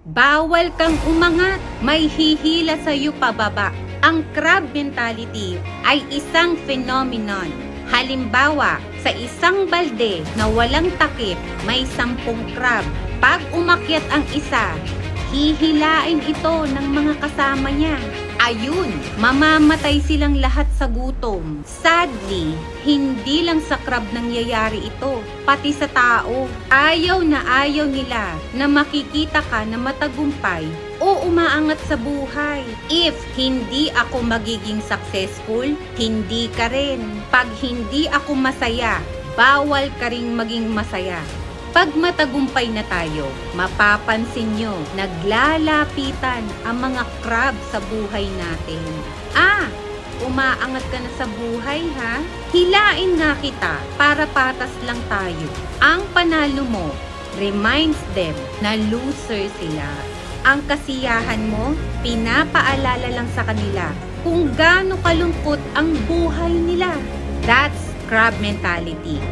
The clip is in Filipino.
Bawal kang umangat, may hihila sa'yo pababa. Ang crab mentality ay isang phenomenon. Halimbawa, sa isang balde na walang takip, may 10 crab. Pag umakyat ang isa, hihilain ito ng mga kasama niya. Ayun, mamamatay silang lahat sa gutom. Sadly, hindi lang sa crab nangyayari ito, pati sa tao. Ayaw nila na makikita ka na matagumpay o umaangat sa buhay. If hindi ako magiging successful, hindi ka rin. Pag hindi ako masaya, bawal ka ring maging masaya. Pag matagumpay na tayo, mapapansin nyo, naglalapitan ang mga crab sa buhay natin. Umaangat ka na sa buhay ha? Hilain nga kita para patas lang tayo. Ang panalo mo reminds them na loser sila. Ang kasiyahan mo, pinapaalala lang sa kanila kung gaano kalungkot ang buhay nila. That's crab mentality.